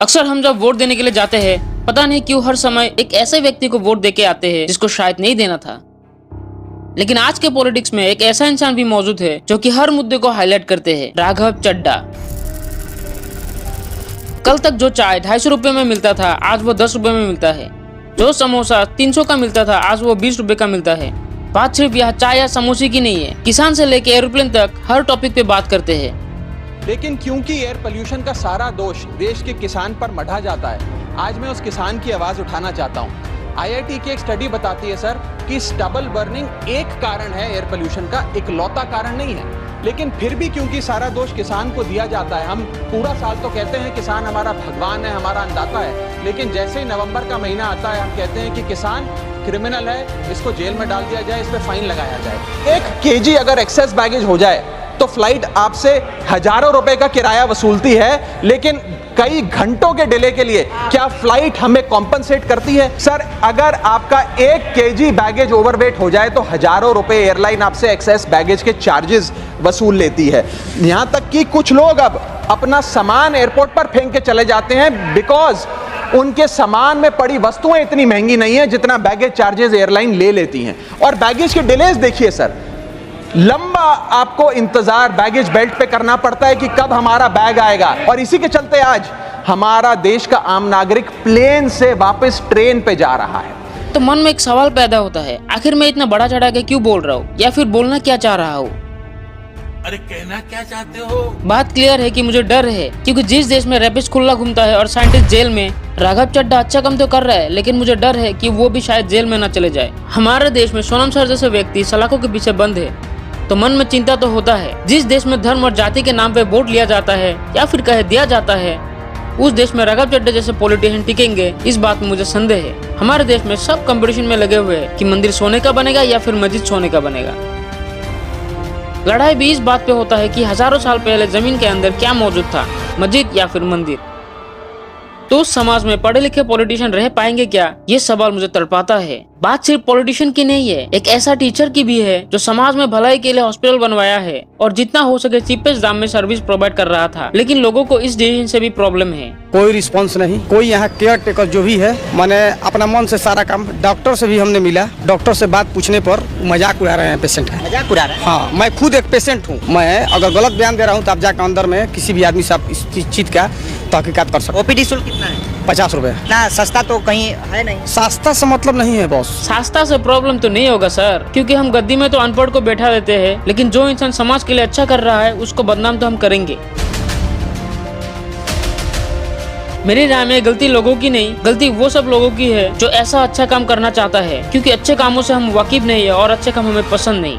अक्सर हम जब वोट देने के लिए जाते हैं, पता नहीं क्यों हर समय एक ऐसे व्यक्ति को वोट देके आते हैं जिसको शायद नहीं देना था। लेकिन आज के पॉलिटिक्स में एक ऐसा इंसान भी मौजूद है जो कि हर मुद्दे को हाईलाइट करते हैं, राघव चड्ढा। कल तक जो चाय 250 रुपए में मिलता था, आज वो 10 रुपए में मिलता है। जो समोसा 300 का मिलता था, आज वो 20 रुपए का मिलता है। बात सिर्फ यहाँ चाय या समोसे की नहीं है, किसान से लेके एरोप्लेन तक हर टॉपिक पे बात करते हैं। लेकिन क्योंकि एयर पोल्यूशन का सारा दोष देश के किसान पर मढ़ा जाता है, आज मैं उस किसान की आवाज उठाना चाहता हूं। आईआईटी की एक स्टडी बताती है सर कि स्टबल बर्निंग एक कारण है एयर पोल्यूशन का, इकलौता कारण नहीं है। लेकिन फिर भी क्योंकि सारा दोष किसान को दिया जाता है, हम पूरा साल तो कहते हैं किसान हमारा भगवान है, हमारा अन्नदाता है, लेकिन जैसे ही नवंबर का महीना आता है हम कहते हैं कि किसान क्रिमिनल है, इसको जेल में डाल दिया जाए, इस पर फाइन लगाया जाए। 1 केजी अगर एक्सेस बैगेज हो जाए तो फ्लाइट आपसे हजारों रुपए का किराया वसूलती है, लेकिन कई घंटों के डिले के लिए क्या फ्लाइट हमें कॉम्पनसेट करती है? सर, अगर आपका 1 केजी बैगेज ओवरवेट हो जाए तो हजारों रुपए एयरलाइन आपसे एक्सेस बैगेज के चार्जेस वसूल लेती है। यहां तक कि कुछ लोग अब अपना सामान एयरपोर्ट पर फेंक के चले जाते हैं बिकॉज उनके सामान में पड़ी वस्तुएं इतनी महंगी नहीं है जितना बैगेज चार्जेस एयरलाइन ले लेती हैं। और बैगेज के डिलेज देखिए सर, लंबा आपको इंतजार बैगेज बेल्ट पे करना पड़ता है कि कब हमारा बैग आएगा। और इसी के चलते आज हमारा देश का आम नागरिक प्लेन से वापस ट्रेन पे जा रहा है। तो मन में एक सवाल पैदा होता है, आखिर मैं इतना बड़ा चढ़ा के क्यों बोल रहा हूँ, या फिर बोलना क्या चाह रहा हूँ? अरे कहना क्या चाहते हो? बात क्लियर है कि मुझे डर है, क्योंकि जिस देश में रैपिस्ट खुला घूमता है और साइंटिस्ट जेल में, राघव चड्ढा अच्छा काम तो कर रहा है, लेकिन मुझे डर है कि वो भी शायद जेल में न चले जाए। हमारे देश में सोनम सर जैसे व्यक्ति सलाखों के पीछे बंद है, तो मन में चिंता तो होता है। जिस देश में धर्म और जाति के नाम पे वोट लिया जाता है या फिर कहे दिया जाता है, उस देश में राघव चड्ढा जैसे पॉलिटिशियन टिकेंगे, इस बात में मुझे संदेह है। हमारे देश में सब कंपटीशन में लगे हुए हैं कि मंदिर सोने का बनेगा या फिर मस्जिद सोने का बनेगा। लड़ाई भी इस बात पे होता है कि हजारों साल पहले जमीन के अंदर क्या मौजूद था, मस्जिद या फिर मंदिर। तो उस समाज में पढ़े लिखे पॉलिटिशियन रह पाएंगे क्या, ये सवाल मुझे तड़पाता है। बात सिर्फ पॉलिटिशियन की नहीं है, एक ऐसा टीचर की भी है जो समाज में भलाई के लिए हॉस्पिटल बनवाया है और जितना हो सके चीपेस्ट दाम में सर्विस प्रोवाइड कर रहा था, लेकिन लोगों को इस डिसीजन से भी प्रॉब्लम है। कोई रिस्पांस नहीं, कोई यहाँ केयर टेकर जो भी है, मैंने अपना मन से सारा काम, डॉक्टर से भी हमने मिला, डॉक्टर से बात पूछने पर मजाक उड़ा रहे हैं पेशेंट का। मजाक उड़ा रहे हैं? हाँ, मैं खुद एक पेशेंट हूँ। मैं अगर गलत बयान दे रहा हूँ तो आप जाकर अंदर में किसी भी आदमी से आप इस चीज का तहकीकात कर सकते। ओपीडी शुल्क कितना है? 50 रुपए। ना सस्ता तो कहीं है नहीं। सस्ता से मतलब नहीं है बॉस। सस्ता से प्रॉब्लम तो नहीं होगा सर, क्योंकि हम गद्दी में तो अनपढ़ को बैठा देते हैं, लेकिन जो इंसान समाज के लिए अच्छा कर रहा है उसको बदनाम तो हम करेंगे। मेरी राय में गलती लोगों की नहीं, गलती वो सब लोगों की है जो ऐसा अच्छा काम करना चाहता है, क्योंकि अच्छे कामों से हम वाकिफ नहीं है और अच्छे काम हमें पसंद नहीं।